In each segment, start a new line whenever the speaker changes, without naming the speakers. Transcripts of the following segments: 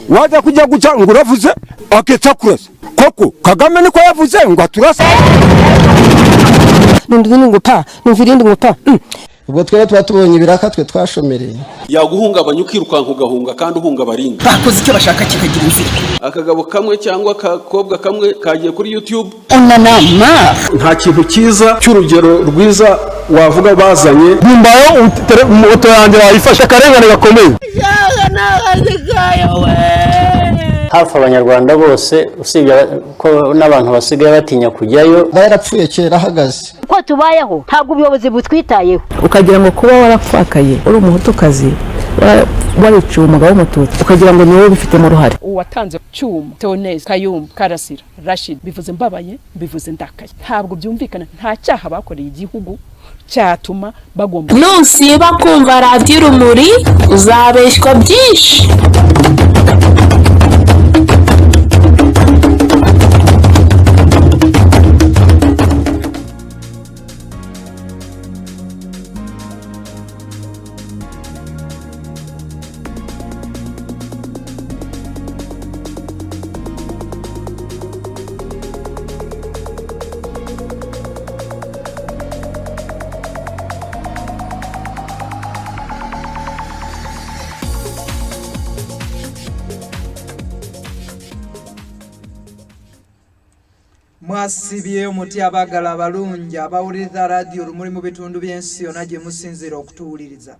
waza kujja guca nguravuze aketakurasa koko Kagame niko yavuze ngo aturasa
ndini ngupa numvirindi ngupa
ubwo twere twatubonye ibiraka twe twashomereye
yaguhungabanya ukirukanka ugahunga kandi uhunga barinda
bakoze icyo bashaka kikagira inzira
akagabo kamwe cyangwa akakobwa kamwe kagiye kuri YouTube
onanama
nta kintu cyiza cy'urugero rwiza wavuga bazanye
nimbayo moto yanjye bayifasha karengane gakomeye
hafi abanyarwanda bose usibye ko n'abantu basigaye batinya kujyayo
barapfuye kera hagaze
ko tubayeho ntabwo ubuyobozi butwitayeho
ukagira ngo kuba warapfakaye uri umuhutukazi wariciye umugabo w'umututsi ukagira ngo niwe bifitemo uruhare
uwatanze Cyuma Theonese Kayumba Karasira Rashid bivuze mbabaye bivuze ndakaye ntabwo byumvikana nta cyaha bakoreye igihugu cyatuma bagomba
nusiba kumva radiyo Urumuri uzabeshywa byinshi.
Mwasibye omuti abagala abalungi abawuliriza radiyo Urumuri mu bitundu by'ensi yonna gye musinzira okutuwuliriza.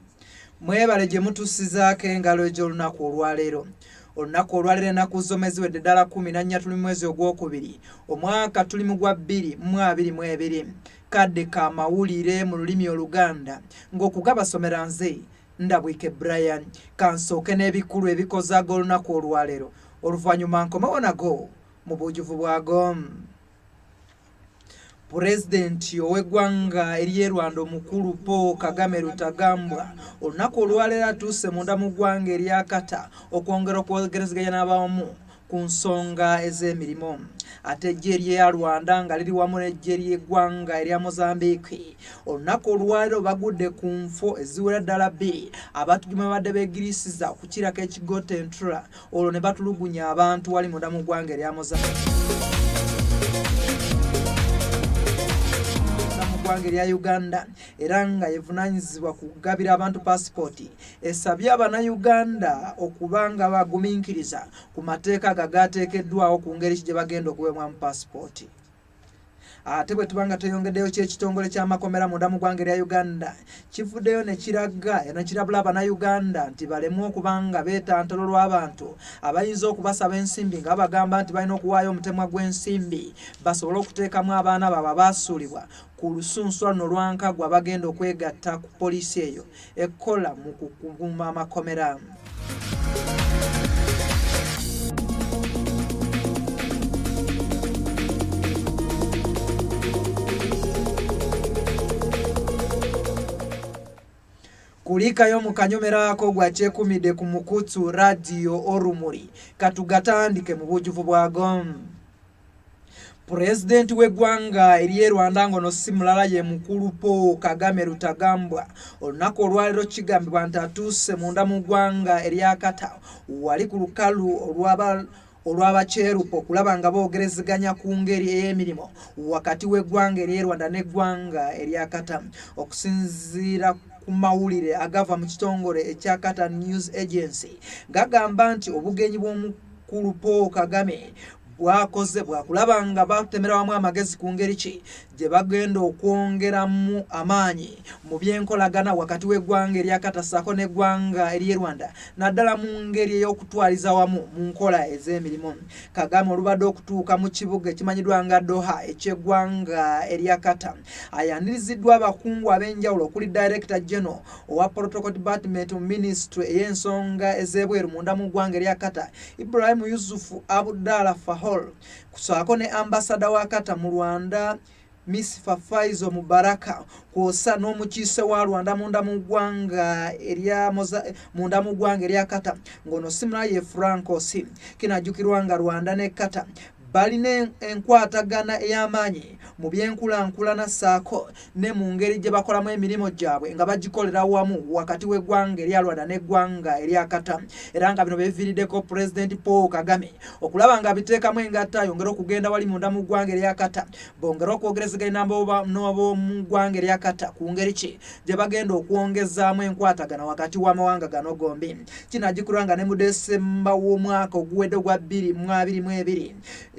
Mwebale gye mutusizaako engalo gy'olunaku olwaleero. Olunaku olwaleero ennaku z'omwezi wedde ddala 14 tuli mu mwezi ogwokubiri omwaka tuli mu gwa 2022 kadde ka mawulire mu lulimi Oluganda ng'okugabasomera nze Ndabwike Brian kansooke n'ebikulu ebikozaaga olunaku olwaleero oluvannyuma nkomewo nago mu bujjuvu bwago. President ow'eggwanga ery'e Rwanda omukulu Paul Kagame Rutagambwa olunaku olwaleero atuuse munda mu ggwanga erya Kata okwongera okwogerezeganya n'abamu ku nsonga ez'emirimu. Ate eggye ery'e Rwanda nga liri wamu n'eggye ery'eggwanga erya Mozambique olunaku olwaleero bagudde ku nfo eziwera ddala 2 abatugima badde beegirisiza okukirako ekigo Tentura olwo ne batulugunya abantu wali munda mu ggwanga erya Mozambique. Ggwanga erya Uganda era nga yevunaanyizibwa kugabira abantu pasipoti esabye Abannayuganda okubanga bagumiikiriza ku mateeka gagateekeddwawo ku ngeri gye bagenda okuweebwamu pasipoti. Ate bwe tubanga tweyongeddeyo ky'ekitongole ky'amakomera munda mu ggwanga erya Uganda kivuddeyo ne kiraga ne kirabula Abannayuganda nti balemu okubanga beetantalo lw'abantu abayinza okubasaba ensimbi nga bagamba nti balina okuwaayo omutemwa gw'ensimbi basobole okuteekamu abaana baabwe abaasuulibwa ku lusunsu luno lwankagwa bagenda okwegatta ku poliisi eyo ekkola mu kukuuma amakomera. Kulikayo mu kanyomerako gwakyekuumidde ku mukutu radiyo Urumuri katugatandike mu bujjuvu bwago. President w'eggwanga ery'e Rwanda ngono si mulala ye mukulu Paul Kagame Rutagambwa olunaku olwaleero kigambibwa nti atuuse munda mu ggwanga erya Kata wali ku lukalu olw'abakyerupo okulaba nga boogerezeganya ku ngeri ey'emirimu wakati w'eggwanga ery'e Rwanda n'eggwanga erya Kata. Okusinziira ku mawulire agava mu kitongole ekya Kata News Agency gagamba nti obugenyi bw'omukulu Paul Kagame bwakoze bwakulaba nga batemera wamu amagezi ku ngeri ki gye bagenda okwongeramu amaanyi mu byenkolagana wakati w'eggwanga erya Kata ssaako n'eggwanga ery'e Rwanda naddala mu ngeri ey'okutwaliza wamu mu nkola ez'emirimu. Kagame olubadde okutuuka mu kibuga ekimanyiddwa nga Doha eky'eggwanga erya Kata ayaniriziddwa abakungu ab'enjawulo okuli Director General owa Protocol Department mu Ministry ey'ensonga ez'ebweru munda mu ggwanga erya Kata Ibrahim Yusufu Abdallah Fahol kusaako ne ambasada wa Kata mu Rwanda Miss Fafaizo Mubaraka kwosa n'omukiise wa Rwanda munda mu ggwanga erya Kata ngono simula ye Franco si kinajjukirwa nga Rwanda ne Kata balina enkwatagana ey'amaanyi mu byenkulankulana ssaako ne mu ngeri gye bakolamu emirimu gyabwe nga bagikolera wamu wakati w'eggwanga erya Rwanda n'eggwanga erya Kata, era nga bino beviiriddeko Pulezidenti Paul Kagame okulaba nga biteekamu engatta ayongera okugenda wali munda mu ggwanga erya Kata, bongera okwogerezeganya n'ab'omu ggwanga erya Kata ku ngeri ki gye bagenda okwongezaamu enkwatagana wakati w'amawanga gano gombi. Kinagikulanga ne mu Desemba w'omwaka oguwedde gwa 2022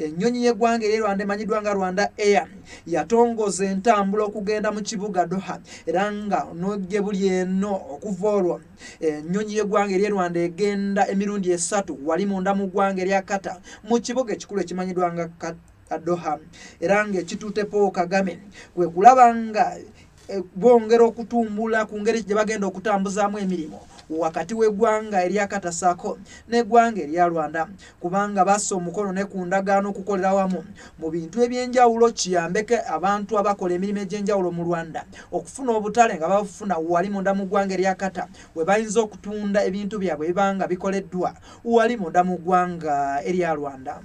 ennyonyi y'eggwanga erya Rwanda emanyiddwa nga Rwanda Air yatongoza entambula okugenda mu kibuga Doha, era nga n'ogye buli eno okuva olwo ennyonyi y'eggwanga erya Rwanda egenda emirundi 3 wali munda mu ggwanga erya Kata mu kibuga ekikulu ekimanyiddwa nga Doha, era nga ekituute Paul Kagame kwe kulaba nga bongera okutumbula ku ngeri gye bagenda okutambuzaamu emirimu wakati w'eggwanga erya Kata ssaako n'eggwanga erya Rwanda, kubanga bassa omukono ne ku ndagaano okukolera wamu mu bintu eby'enjawulo kiyambeke abantu abakola emirimu egy'enjawulo mu Rwanda okufuna obutale nga babufuna wali munda mu ggwanga erya Kata we bayinza okutunda ebintu byabwe bibanga bikoleddwa wali munda mu ggwanga erya Rwanda.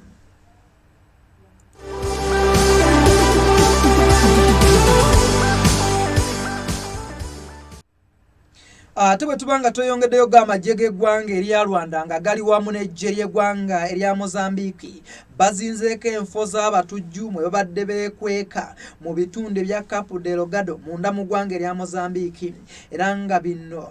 Ate bwe tubanga tweyongeddeyo g'amagye g'eggwanga erya Rwanda nga gali wamu n'eggye ly'eggwanga erya Mozambique bazinzeeko enfo z'abatujju mwe babadde beekweka mu bitundu ebya Cabo Delgado munda mu ggwanga erya Mozambique, era nga bino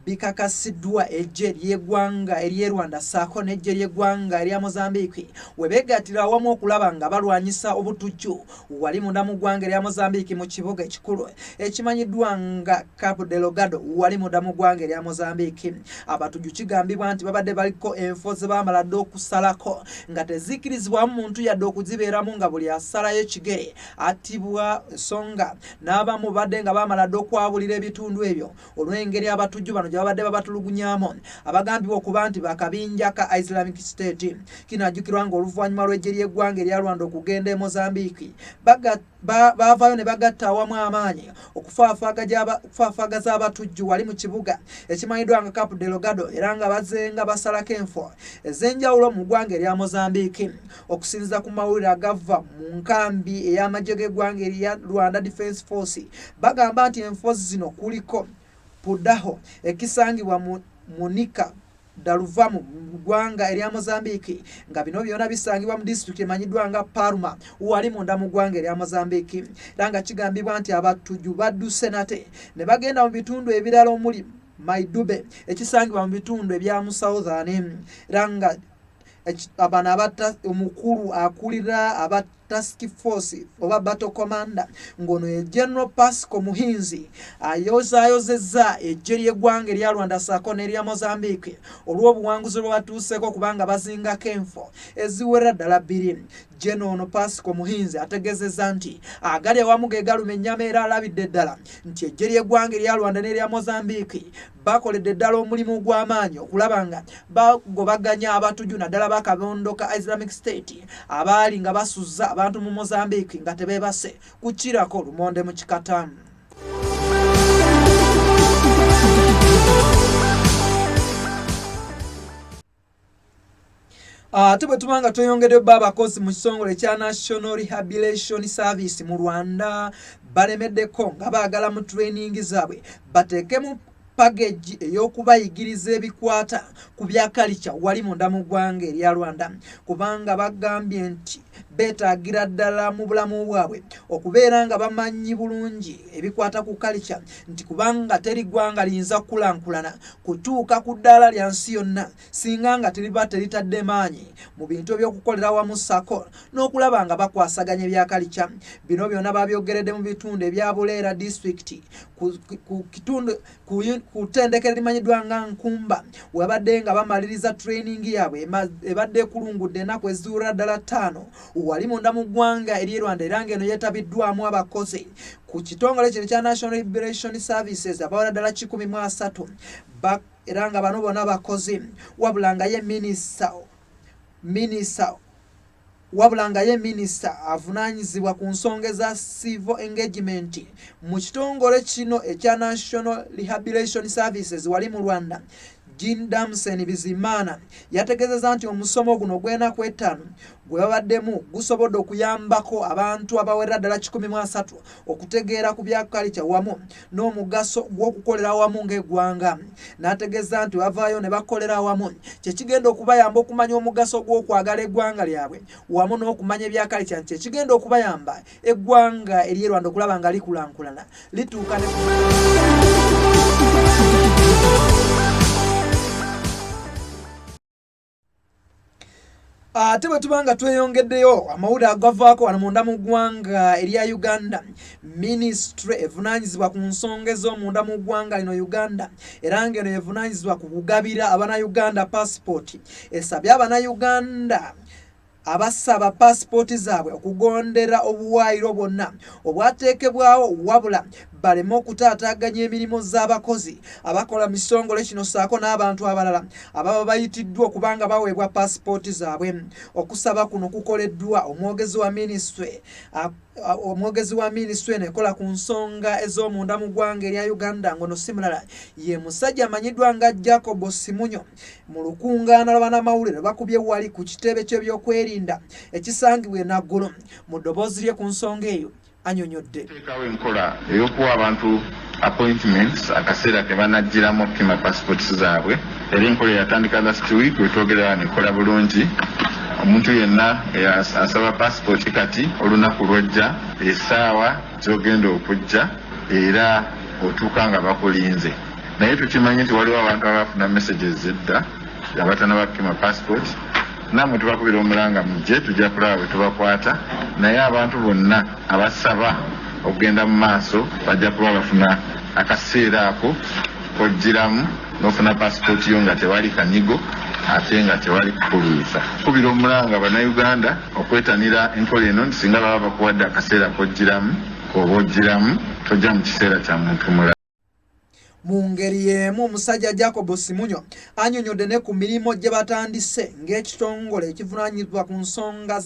bikakasiddwa eggye ly'eggwanga ery'e Rwanda ssaako n'eggye ly'eggwanga erya Mozambique we beegattira awamu okulaba nga balwanyisa obutujju wali munda mu ggwanga erya Mozambique mu kibuga ekikulu ekimanyiddwa nga Cabo Delgado wali munda mu ggwanga erya Mozambique. Abatujju kigambibwa nti babadde baliko enfo ze baamala dde okusalako nga tezikkirizibwamu muntu yadde okuzibeeramu nga buli asalayo ekigere attibwa, songa n'abamu badde nga baamala dde okwabulira ebitundu ebyo olw'engeri abatujju bano babadde babatulugunyaamu abagambibwa okuba nti bakabinja ka Islamic State. Kinajjukirwa nga oluvannyuma lw'eggye ly'eggwanga erya Rwanda okugenda e Mozambique baavaayo ne bagatta awamu amaanyi okufaafagaza abatujju wali mu kibuga ekimanyiddwa nga Cabo Delgado, era nga bazenga basalako enfo ez'enjawulo mu ggwanga erya Mozambique. Okusinziza ku mawulire agava mu nkambi ey'amagye g'eggwanga erya Rwanda Defence Force bagamba nti enfo zino kuliko Pudaho ekisangibwa mu Munika Daruvamu mu ggwanga erya Mozambique, nga bino byonna bisangibwa mu disitulikiti emanyiddwa nga Palma wali munda mu ggwanga erya Mozambique, era nga kigambibwa nti abatujju badduse nate ne bagenda mu bitundu ebirala omuli Maidube ekisangibwa mu bitundu ebya mu Southern, era nga abano omukulu akulira aba Task Force oba Battle Commander ngono ye General Pasco Muhinzi ayozaayozezza eggye ly'eggwanga erya Rwanda ssaako n'erya Mozambique olw'obuwanguzi lwe batuuseeko kubanga bazingako enfo eziwerera ddala 2. General Pasco Muhinzi ategeezezza nti agali awamu ge galuma ennyama era alabidde ddala nti eggye ly'eggwanga erya Rwanda n'erya Mozambique bakoledde ddala omulimu gw'amaanyi okulaba nga bagobaganya abatujju naddala bakabondo ka Islamic State abaali nga basuzza abantu mu Mozambique nga tebeebase kukirako lumonde mu kikatamu. Ate bwe tubanga tweyongeddeyo abakozi mu kitongole ekya National Rehabilitation Service mu Rwanda balemeddeko nga baagala mu training zaabwe bateekemu package ey'okubayigiriza ebikwata ku bya culture wali munda mu ggwanga erya Rwanda, kubanga bagambye nti beetaagira ddala mu bulamu bwabwe okubeera nga bamanyi bulungi ebikwata ku culture, nti kubanga teri ggwanga liyinza kulankulana kutuuka ku ddaala lya nsi yonna singa nga teriba teritadde maanyi mu bintu by'okukolera wamu sako n'okulaba nga bakwasaganya ebya culture. Bino byonna babyogeredde mu bitundu ebya Buleera district ku ttendekero limanyiddwa nga Nkumba webadde nga bamaliriza training yaabwe ebadde ekulungudde ennaku eziwera ddala 5 wali munda mu ggwanga ery'e Rwanda, era ng'eno yeetabiddwamu abakozi ku kitongole kino ekya National Rehabilitation Services abawera ddala 130 era nga bano bonna bakozi wabula nga ye minisita avunaanyizibwa ku nsonga za civil engagement mu kitongole kino ekya National Rehabilitation Services wali mu Rwanda, Jean Damson Bizimana yategezeza nti omusomo guno gwena kwetano gwe babaddemu gusobodde okuyambako abantu abawera ddala 13 okutegeera ku bya culture wamu n'omugaso gw'okukolera wamu ng'eggwanga. N'ategeeza nti bavaayo ne bakolera wamu kye kigenda okubayamba okumanya omugaso gw'okwagala eggwanga lyabwe wamu n'okumanya ebya culture kye kigenda okubayamba eggwanga ery'e Rwanda okulaba nga likulankulana lituuka ne ate bwe tubanga tweyongeddeyo amawulire agavaako wano munda mu ggwanga erya Uganda. Ministry evunaanyizibwa ku nsonga ez'omunda mu ggwanga lino Uganda era ng'eno evunaanyizibwa ku kugabira abannayuganda passport esabye abannayuganda abasaba passport zaabwe okugondera obuwaayiro bwonna obwateekebwawo wabula baleme okutaataaganya emirimu z'abakozi abakola mu kitongole kino saako n'abantu abalala ababa bayitiddwa okubanga baweebwa passport zaabwe. Okusaba kuno kukoleddwa omwogezi wa minisitule enekola ku nsonga ez'omunda mu ggwanga erya Uganda ngono si mulala ye musajja amanyiddwa nga Jacob Simunyo mu lukungaana lw'abannamawulire bakubye wali ku kitebe ky'ebyokwerinda ekisangibwa e Naguru. Mu ddoboozi lye ku nsonga eyo anyonyodde
teekawo enkola ey'okuwa abantu appointments akaseera ke banajjiramu okupima passports zaabwe. Era enkola yatandika last week wetwogerera nekola bulungi. Omuntu yenna asaba passport kati olunaku lwojja essaawa gy'ogenda okujja era otuuka nga bakulinze. Naye tukimanyi nti waliwo abantu abafuna messages edda abatanaba kupima passport namwe tubakubira omulanga mujje tujja kulaba bwe tubakwata. Naye abantu bonna abasaba okugenda mu maaso bajja kuba bafuna akaseera ako kojjiramu n'ofuna passport yo nga tewali kanyigo ate nga tewali kukuluuza. Kubira omulanga bannayuganda okwetanira enkola eno nti singa baba bakuwadde akaseera kojjiramu oba ojjiramu tojja mu kiseera kya muntu mulala.
Mu ngeri y'emu omusajja Jacob Simunyo anyonyodde ne ku mirimu gye batandise ng'ekitongole ekivunaanyizibwa ku nsonga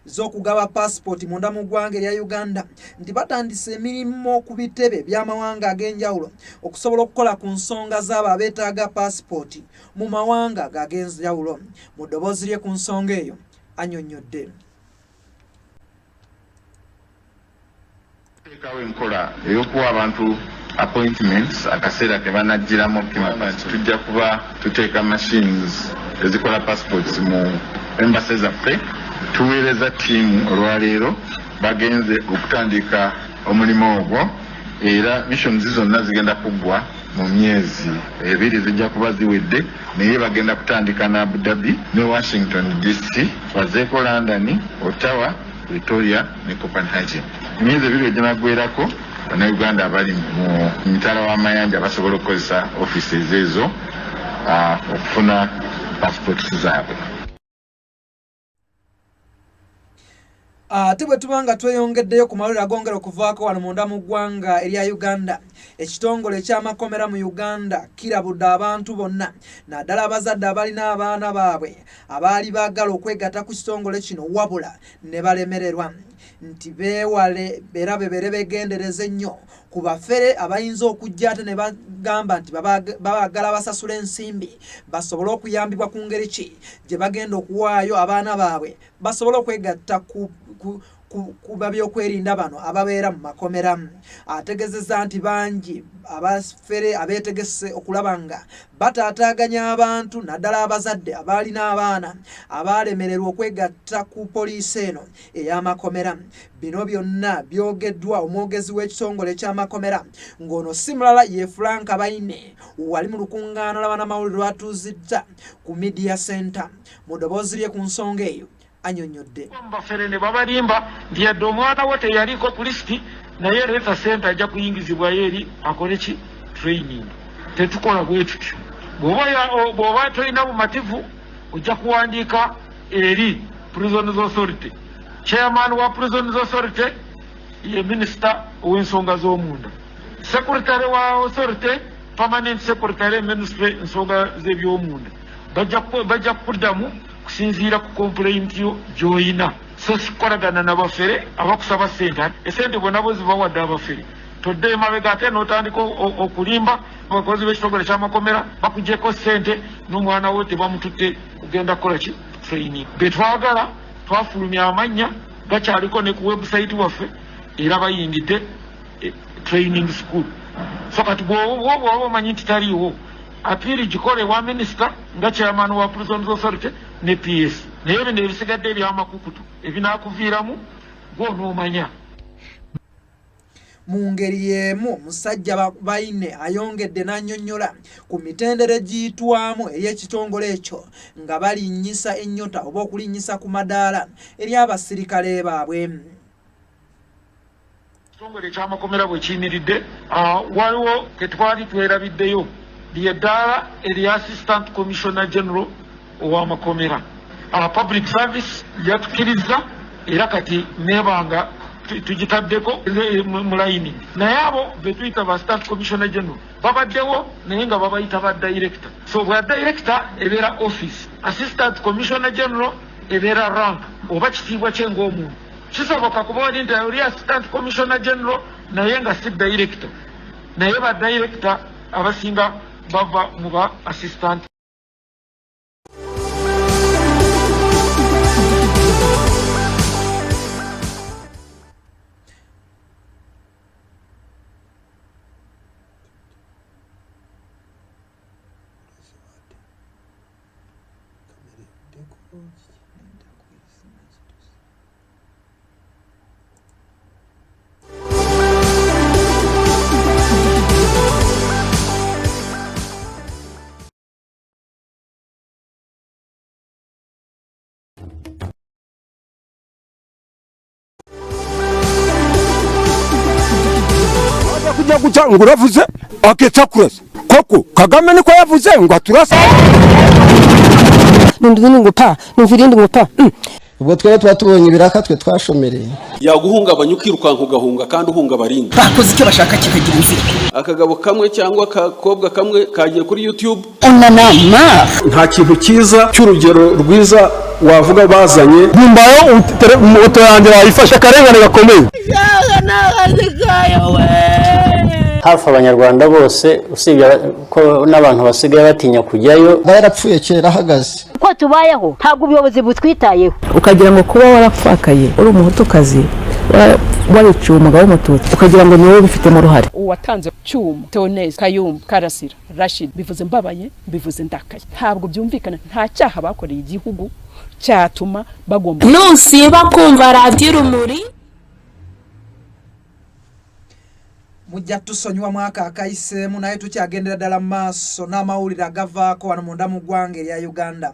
z'okugaba passport munda mu ggwanga erya Uganda nti batandise emirimu ku bitebe by'amawanga ag'enjawulo okusobola okukola ku nsonga z'abo abeetaaga passport mu mawanga ag'enjawulo. Mu ddoboozi lye ku nsonga eyo anyonyodde
teekawo enkola ey'okuwa abantu appointments akaseera ke banajjiramu okupima. Tujja kuba tuteeka machines ezikola passports mu embassy zaffe. Tuweereza ttiimu olwaleero bagenze okutandika omulimu ogwo era missions zonna zigenda kuggwa mu myezi 2 zijja kuba ziwedde naye bagenda kutandika ne Abu Dhabi ne Washington DC bazeeko London, Ottawa, Pretoria ne Copenhagen. Emyezi 2 eginaggwerako bannayuganda abali mu mitala w'amayanja basobola okukozesa offices ezo okufuna passports zaabwe.
Ate bwe tubanga tweyongeddeyo ku mawulire agongera okuvaako wano munda mu ggwanga erya Uganda, ekitongole eky'amakomera mu Uganda kirabudde abantu bonna naddala abazadde abalina abaana baabwe abaali baagala okwegatta ku kitongole kino wabula ne balemererwa nti beewale era bebeere begendereze nnyo ku bafere abayinza okujja ate ne bagamba nti babaagala basasula ensimbi basobole okuyambibwa ku ngeri ki gye bagenda okuwaayo abaana baabwe basobole okwegatta ku babyokwerinda bano ababeera mu makomera. Ategezeza nti bangi abafere abeetegese okulaba nga bataataaganya abantu naddala abazadde abaalina abaana abaalemererwa okwegatta ku poliisi eno ey'amakomera. Bino byonna byogeddwa omwogezi w'ekitongole eky'amakomera ng'ono si mulala ye Frank Abaine wali mu lukungaana lw'abannamawulire lwatuuzidda ku Media Center. Mu ddoboozi lye ku nsonga eyo anyonyodde
bafere ne babalimba nti yadde omwana we teyaliko ku lisiti naye Reta Center ajja kuyingizibwayo eri akole ki training. Tetukola bwe tutyo. Bw'oba tolina bumativu ojja kuwandiika eri Prisons Authority. Chairman wa Prisons Authority ye Minister ow'ensonga z'omunda. Secretary wa Authority, Permanent Secretary Ministry ensonga z'ebyomunda. Bajja kuddamu kusinziira ku complaint yo gy'oyina. So sikolagana n'abafere abakusaba sente. Esente bwe nabo zibawadde abafere todde mabega ate n'otandika okulimba abakozi b'ekitongole ky'amakomera bakuggyeko ssente n'omwana we tebamututte kugenda kukola ki training. Be twagala twafulumya amannya gakyaliko ne ku website waffe era bayingidde training school. So kati bw'oba omanyi nti taliiwo apiri gikole wa minisita nga chairman wa Prisons Authority ne PS naye bino ebisigadde ebyamakukutu ebinaakuviiramu gw'onoomanya.
Mu ngeri y'emu omusajja Baine ayongedde n'annyonnyola ku mitendera egiyitwamu ey'ekitongole ekyo nga balinnyisa ennyota oba okulinnyisa ku madaala eri abasirikale baabwe.
Ekitongole eky'amakomera bwe kiyimiridde waliwo ke twali twerabiddeyo ly'eddaala erya Assistant Commissioner General ow'amakomera. Public Service yatukkiriza era kati neebanga tugitaddeko mu layini naye abo be tuyita ba Staff Commissioner General babaddewo naye nga babayita ba Director. So bwa Director ebeera office, Assistant Commissioner General ebeera rank oba kitiibwa kye ng'omuntu. Kisoboka kuba oli nti oli Assistant Commissioner General naye nga si Director, naye ba Director abasinga bava mu ba Assistant.
kujya guca ngo uravuze aketsa kurasa koko Kagame niko yavuze ngo aturasa
n'indini ngo pa n'virindi ngo pa.
Ubwo twari twatubonye ibiraka twe twashomereye
yaguhungabanya ukirukanka ugahunga kandi uhunga barinda
Bakoze icyo bashaka kikagira inzira.
Akagabo kamwe cyangwa akakobwa kamwe kagiye kuri YouTube.
Onanama
nta kintu cyiza cy'urugero rwiza wavuga bazanye
Bumbayo moto yanjye wayifasha karengane gakomeye.
hafi abanyarwanda bose usibye ko n'abantu basigaye batinya kujyayo
yarapfuye kera ahagaze.
Uko tubayeho ntabwo ubuyobozi butwitayeho.
ukagira ngo kuba warapfakaye uri umuhutukazi wariciwe umugabo w'umututsi ukagira ngo niwe bifitemo uruhare.
Uwatanze Cyuma, Tonezi, Kayumba, Karasira, Rashid bivuze mbabaye bivuze ndakaye. Ntabwo byumvikana nta cyaha bakoreye igihugu cyatuma bagomba.
Nusiba kumva radiyo Urumuri
mujja tusonywa mwaka akayiseemu naye tukyagendera ddala mu maaso n'amawulire agavaako wano munda mu ggwanga erya Uganda.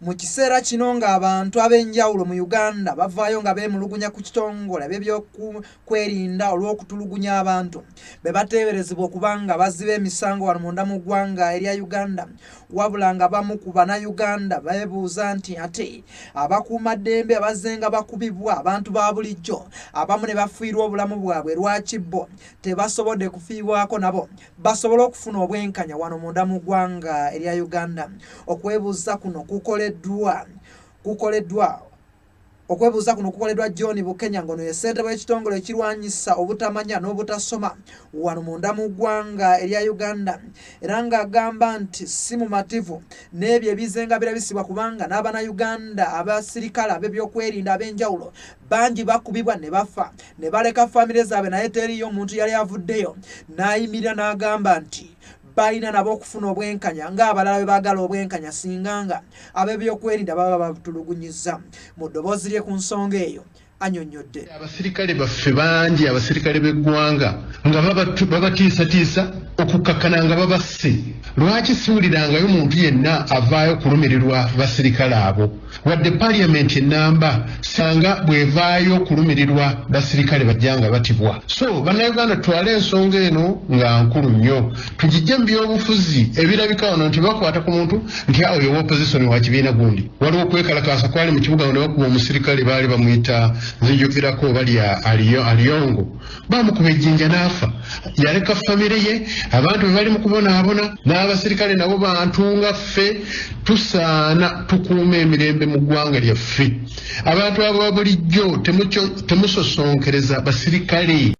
Mu kiseera kino ng'abantu ab'enjawulo mu Uganda bavaayo nga beemulugunya ku kitongole by'ebyokwerinda olw'okutulugunya abantu be bateeberezebwa okuba nga bazzi b'emisango wano munda mu ggwanga erya Uganda. Wabula nga bamu ku Bannayuganda beebuuza nti ate abakuumaddembe abazze nga bakubibwa abantu ba bulijjo abamu ne bafiirwa obulamu bwabwe lwaki bo tebasobodde kufiibwako nabo basobole okufuna obwenkanya wano munda mu ggwanga erya Uganda. Okwebuuza kuno kukoleddwa John Bukenya ngono ye ssentebe w'ekitongole ekirwanyisa obutamanya n'obutasoma wano munda mu ggwanga erya Uganda era ng'agamba nti si mumativu n'ebyo ebizenga birabisibwa kubanga n'Abannayuganda abasirikale ab'ebyokwerinda ab'enjawulo bangi bakubibwa ne bafa ne baleka famire zaabwe naye teriyo omuntu yali avuddeyo n'ayimirira n'agamba nti balina nabo okufuna obwenkanya ng'abalala bwe baagala obwenkanya singanga ab'ebyokwerinda baba batulugunyiza. Mu ddoboozi lye ku nsonga eyo annyonnyodde
abasirikale baffe bangi abasirikale b'eggwanga nga babatiisatiisa okukakkana nga babasse. Lwaki siwulirangayo muntu yenna avaayo kulumirirwa basirikale abo wadde paliyamenti ennamba sanga bwevaayo kulumirirwa basirikale bajjanga batibwa. So Bannayuganda twale ensonga eno nga nkulu nnyo tugijje mu byobufuzi ebirabika wano nti bakwata ku muntu nti oyo w'opozisoni wa kibiina gundi. Waliwo okwekalakaasa kwali mu kibuga ne bakuba omusirikale baali bamuyita nzijukirako bali aliyongo bamukuba ejjinja n'afa yaleka famire ye abantu bali mu kubonaabona n'abasirikale nabo bantu nga ffe tusaana tukuuma emirembe mu ggwanga lyaffe. Abantu abo bulijjo temusosonkereza basirikale.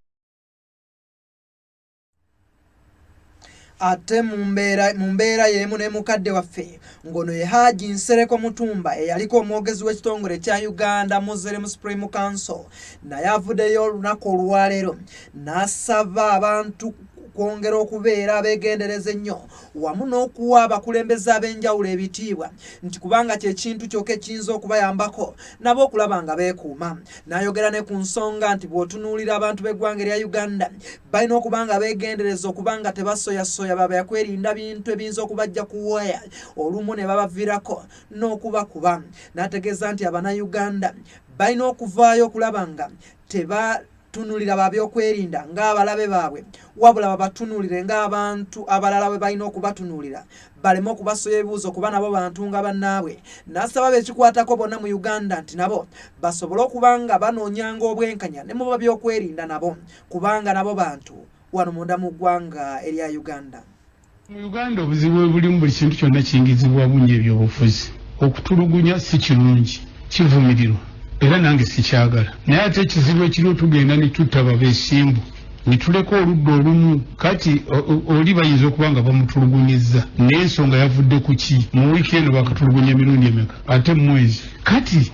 ate mu mbeera y'emu ne mukadde waffe ngono ye Haji Nsereko Mutumba eyaliko omwogezi w'ekitongole kya Uganda Muslim Supreme Council naye avuddeyo olunaku olwaleero n'asaba abantu kwongera okubeera abeegendereza ennyo wamu n'okuwa abakulembeze ab'enjawulo ebitiibwa nti kubanga kye kintu kyokka ekiyinza okubayambako nabo okulaba nga beekuuma. N'ayogera ne ku nsonga nti bw'otunuulira abantu b'eggwanga erya Uganda balina okuba nga beegendereza okuba nga tebasoyasoya baba yakwerinda bintu ebiyinza okubajja kuwaya olumu ne babaviirako n'okubakuba. N'ategeeza nti Abannayuganda balina okuvaayo okulaba nga tunulira babyokwerinda ng'abalabe baabwe wabula babatunulire ng'abantu abalala bwe balina okubatunulira baleme okubasoya ebibuuzo kuba nabo bantu nga bannaabwe. N'asaba bekikwatako bonna mu Uganda nti nabo basobole okuba nga banoonyanga obwenkanya ne mu babyokwerinda nabo kubanga nabo bantu wano munda mu ggwanga erya Uganda.
Mu Uganda obuzibu bulimu buli kintu kyonna kiyingizibwa bunye ebyobufuzi. Okutulugunya si kirungi, kivumirirwa. Era nange sikyagala. Naye ate ekizibu ekiri otugenda ne tutta babeesimbu ne tuleka oludda olumu kati oli bayinza okuba nga bamutulugunyizza n'ensonga yavudde ku ki mu wiiki eno bakatulugunya emirundi emeka ate mu mwezi kati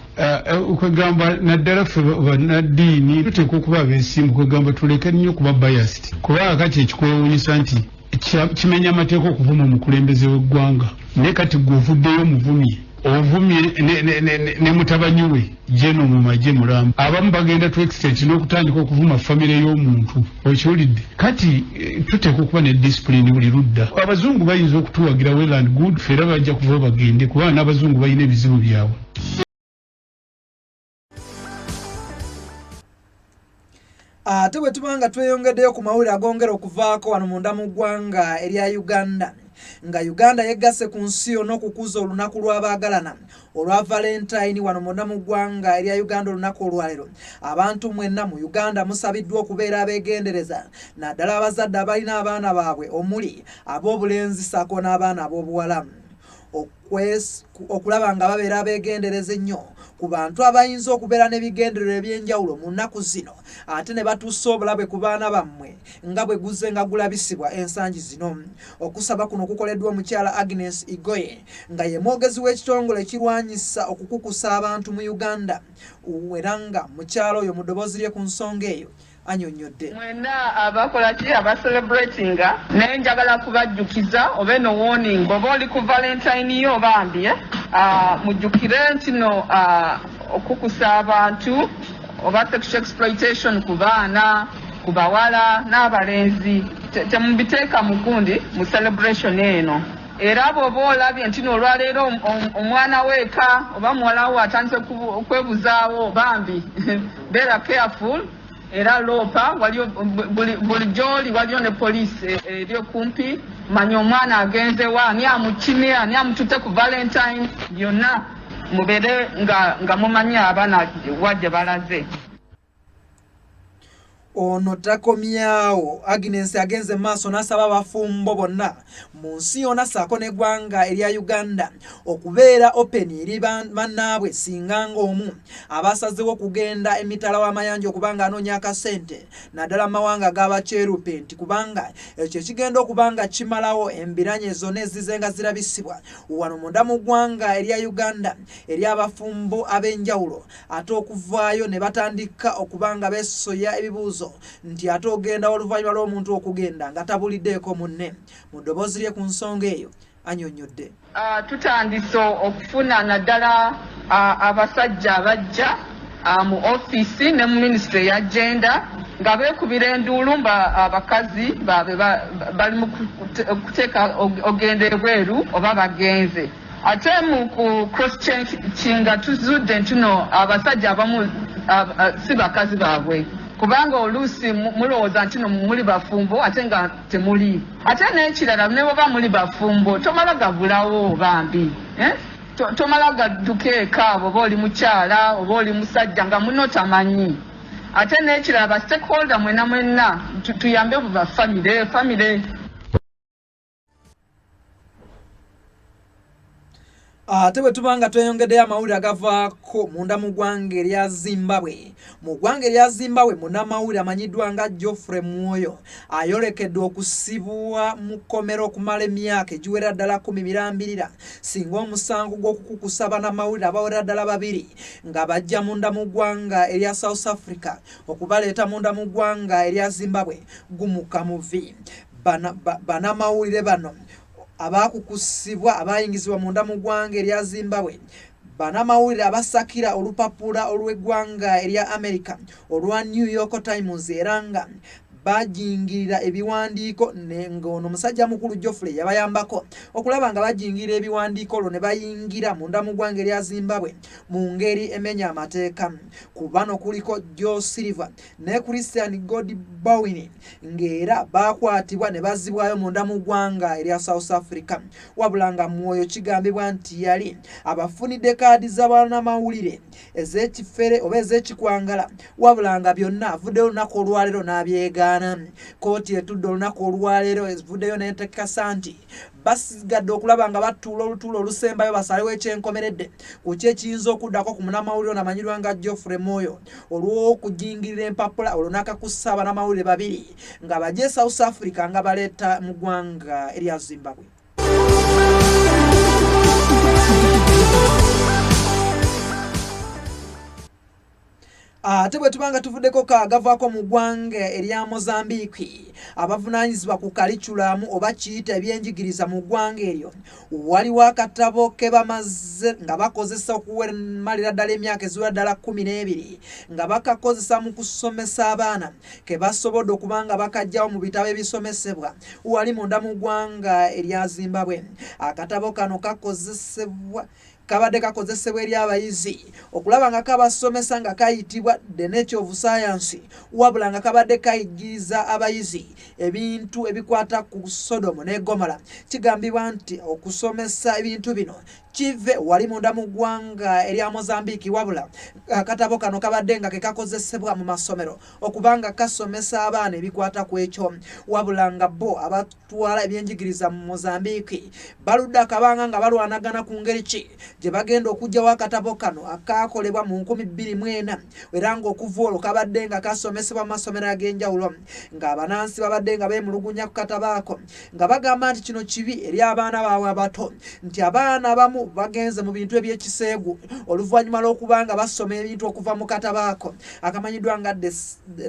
kwegamba naddala ffe bannaddiini tuteeka okuba abeesimbu kwegamba tuleke nnyo okuba biased kubanga kati ekikwewuunyisa nti kimenya amateeka okuvuma omukulembeze w'eggwanga naye kati gwe ovuddeyo muvumye ovumye ne mutabani we jeno mu magye mulamba abamu bagenda to extent n'okutandika okuvuma famire y'omuntu okiwulidde kati tuteeka okuba ne discipline buli ludda. Abazungu bayinza okutuwagira well and good fera bajja kuva bagende kubanga n'abazungu balina ebizibu byabwe.
Ate bwe tuba nga tweyongeddeyo ku mawulire agongera okuvaako wano munda mu ggwanga erya Uganda nga Uganda yegasse ku nsi yonna okukuza olunaku lw'abaagalana olwa Valentine wano munda mu ggwanga erya Uganda olunaku olwaleero. Abantu mwenna mu Uganda musabiddwa okubeera abeegendereza naddala abazadde abalina abaana baabwe omuli ab'obulenzi ssaako n'abaana ab'obuwala okulaba nga babeera abeegendereza ennyo ku bantu abayinza okubeera n'ebigendererwa eby'enjawulo mu nnaku zino ate ne batuusa obulabe ku baana bammwe nga bwe guzze nga gulabisibwa ensangi zino. Okusaba kuno kukoleddwa omukyala Agnes Igoye nga ye mwogezi w'ekitongole ekirwanyisa okukukusa abantu mu Uganda era nga mukyalo oyo mu ddoboozi lye ku nsonga eyo anyonyodde.
Mwena abakola ki abacelebratinga naye njagala kubajjukiza oba eno warning bw'oba oli ku Valentine yo bambi mujjukire nti no okukusa abantu oba sexual exploitation ku baana ku bawala n'abalenzi temubiteeka mugundi mu celebration eno. Era bw'oba olabye nti n'olwaleero omwana weeka oba muwala we atandise okwebuzaawo bambi beera careful. Era lopa waliyo buli gy'oli waliyo ne poliisi eri okumpi manya omwana agenze wa ani amukimye ani amututte ku Valentine byonna mubeere nga mumanyi abaana wa gye balaze.
Ono takomyawo Agnes agenze maaso n'asaba abafumbo bonna mu nsi yonna ssaako n'eggwanga erya Uganda okubeera open eri bannaabwe singa ng'omu abasazeewo okugenda emitala w'amayanja okubanga anoonya akasente naddala mawanga g'abakyerupe nti kubanga ekyo ekigenda okubanga kimalawo embiranye zonna ezize nga zirabisibwa wano munda mu ggwanga erya Uganda eri abafumbo ab'enjawulo ate okuvaayo ne batandika okubanga beesoya ebibuuzo nti ate ogenda oluvannyuma lw'omuntu okugenda nga tabuliddeeko munne. Mu ddoboozi lye ku nsonga eyo anyonyodde.
Tutandise okufuna naddala abasajja abajja mu ofiisi ne mu minisitule eya genda nga beekubira enduulu abakazi bali mu kuteeka ogenda ebweru oba bagenze. Ate mu ku cross kinga tuzudde nti no abasajja abamu si bakazi baabwe kubanga oluusi mulowooza nti no muli bafumbo ate nga temuli. Ate n'ekirala ne bw'oba muli bafumbo tomala gabulawo bambi tomala gadduka eka oba oli mukyala oba oli musajja nga muno tamanyi. Ate n'ekirala ba stakeholder mwenna tuyambe buba famire.
ate bwe tubanga tweyongeddeyo amawulire agavaako munda mu ggwanga erya Zimbabwe. Mu ggwanga erya Zimbabwe munnamawulire amanyiddwa nga Geoffrey Mwoyo ayolekedde okusibwa mu kkomera okumala emyaka egiwera ddala 10 mirambirira singa omusango gw'okukukusa bannamawulire abawera ddala 2 nga bajja munda mu ggwanga erya South Africa okubaleeta munda mu ggwanga erya Zimbabwe gumuka muvi. Bannamawulire bano abakukusibwa abayingizibwa munda mu ggwanga erya Zimbabwe bannamawulire abasakira olupapula olw'eggwanga erya America olwa New York Times era nga bajingirira ebiwandiiko ng'ono omusajja mukulu Geoffrey yabayambako okulaba nga bajingirira ebiwandiiko olwo ne bayingira munda mu ggwanga erya Zimbabwe mu ngeri emenya amateeka. Ku bano kuliko Joe Silver ne Christian Godbowen ng'era bakwatibwa ne bazzibwayo munda mu ggwanga erya South Africa. Wabula nga Mwoyo kigambibwa nti yali abafunidde kaadi z'abannamawulire ez'ekifere oba ez'ekikwangala wabula nga byonna avuddeyo olunaku olwaleero n'abyegaana. Kooti etudde olunaku olwaleero evuddeyo n'entekasa nti basigadde okulaba nga batuula olutuulo olusembayo basalewo ekyenkomeredde ku ki ekiyinza okuddako ku munnamawulire amanyirwa nga Geoffrey Mwoyo olw'okujingirira empapula olwo n'akakussa abannamawulire 2 nga bajje South Africa nga baleeta mu ggwanga erya Zimbabwe. Ate bwe tubanga tuvuddeko kagavaako mu ggwanga erya Mozambique abavunaanyizibwa ku kaliculamu oba kiyita ebyenjigiriza mu ggwanga eryo waliwo akatabo ke bamaze nga bakozesa okumalira ddala emyaka eziwera ddala 12 nga bakakozesa mu kusomesa abaana ke basobodde okuba nga bakajjawo mu bitabo ebisomesebwa wali munda mu ggwanga erya Zimbabwe. Akatabo kano kabadde kakozesebwa eri abayizi okulaba nga kabasomesa nga kayitibwa The Nature of Science wabula nga kabadde kayigiriza abayizi ebintu ebikwata ku Sodomu ne Gomora. Kigambibwa nti okusomesa ebintu bino kive wali munda mu ggwanga erya Mozambique wabula akatabo kano kabadde nga kekakozesebwa mu masomero okubanga kasomesa abaana ebikwata ku ekyo wabula nga bo abatwala ebyenjigiriza mu Mozambique baludde akabanga nga balwanagana ku ngeri ki gye bagenda okugyawo akatabo kano akakolebwa mu 2004 era ng'okuva olwo kabadde nga kasomesebwa mu masomero ag'enjawulo ng'abanansi babadde nga beemulugunya ku katabo ako nga bagamba nti kino kibi eri abaana baabwe abato nti abaana abamu bagenze mu bintu ebyekiseegu oluvannyuma lw'okuba nga basoma ebintu okuva mu katabo ako akamanyiddwa nga The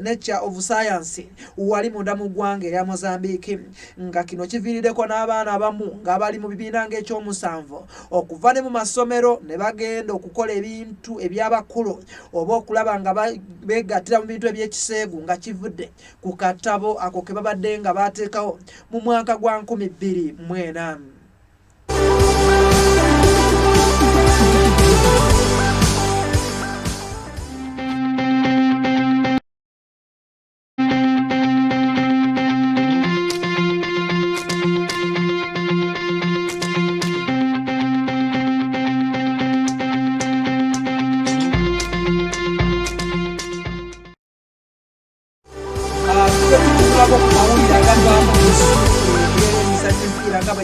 Nature of Science wali munda mu ggwanga erya Mozambique nga kino kiviiriddeko n'abaana abamu nga bali mu bibiina ng'ekyomusanvu okuva ne mu masomero ne bagenda okukola ebintu eby'abakulu oba okulaba nga beegattira mu bintu ebyekiseegu nga kivudde ku katabo ako ke babadde nga baateekawo mu mwaka gwa 2004.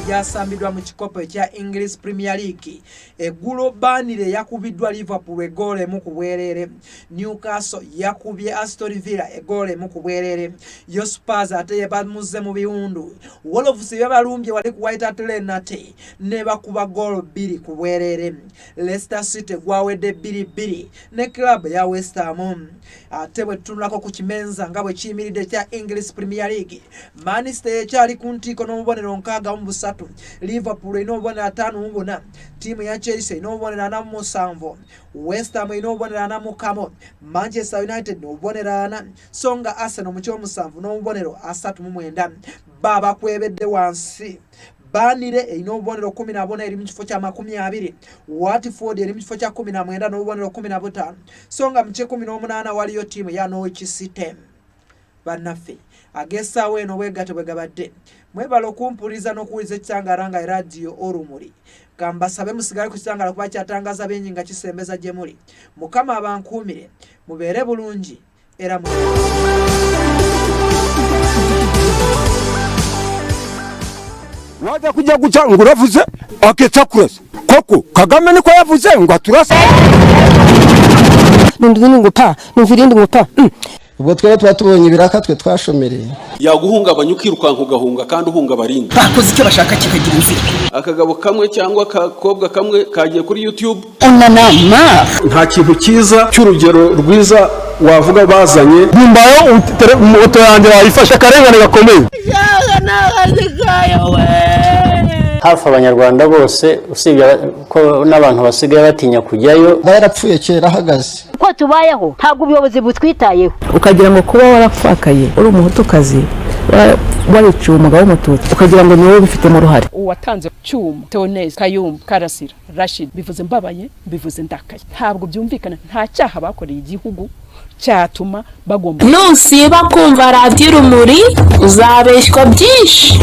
Yasambiddwa mu kikopo ekya English Premier League. Eggulo Burnley yakubiddwa Liverpool egoolo emu ku bwereere. Newcastle yakubye Aston Villa egoolo emu ku bwereere. Yo Spurs ate bamuze mu biwundu. Wolves yabalumbye wali ku White Hart Lane nate ne bakuba goolo 2 ku bwereere. Leicester City gwawedde 2-2 ne club ya West Ham. Ate bwe tutunulako ku kimenza nga bwe kiyimiridde kya English Premier League. Manchester ekyali ku ntiiko n'obubonero 63. Liverpool erina obubonero 54. Ttiimu ya Chelsea erina obubonero 47. West Ham erina obubonero 41. Manchester United n'obubonero 4. So nga Arsenal mu kyomusanvu n'obubonero 39. Babakwebedde wansi. Burnley erina obubonero 14 eri mu kifo kya 20. Watford eri mu kifo kya 19 n'obubonero 15. So nga mu kye 18 waliyo ttiimu ya Norwich City. Bannaffe agessaawo eno bwegatyo bwe gabadde. Mwebala okumpuliriza n'okuwuliza ekitangala nga radio Olumuli. Kambasabe musigale ku kitangala kuba kyatangaza bingi nga kisembeza gye muli. Mukama abankuumire mubeere bulungi era
wajya kujya guca ngo uravuze akitsa kurasa koko Kagame niko yavuze ngo aturasa
n'undi ngo pa n'ufirindi ngo pa
ubwo twari tubonye ibiraka twe twashomereye
yaguhungabanya ukirukanka ugahunga kandi uhunga abarinda
bakoze icyo bashaka kikagira inzira
akagabo kamwe cyangwa akakobwa kamwe kagiye kuri YouTube
onanama
nta kintu cyiza cy'urugero rwiza wavuga bazanye
nimbayo moto yanjye wayifashe akarengane gakomeye
hafi abanyarwanda bose usibye ko n'abantu basigaye batinya kujyayo
yarapfuye kera ahagaze
ko tubayeho ntabwo ubuyobozi butwitayeho
ukagira ngo kuba warapfakaye uri umuhutukazi wariciwe umugabo w'umututsi ukagira ngo niwe ubifitemo uruhare
uwatanze Cyuma Theonese Kayumba Karasira Rashid bivuze mbabaye bivuze ndakaye ntabwo byumvikana nta cyaha bakoreye igihugu cyatuma bagomba
nusiba kumva radiyo urumuri uzabeshywa byinshi.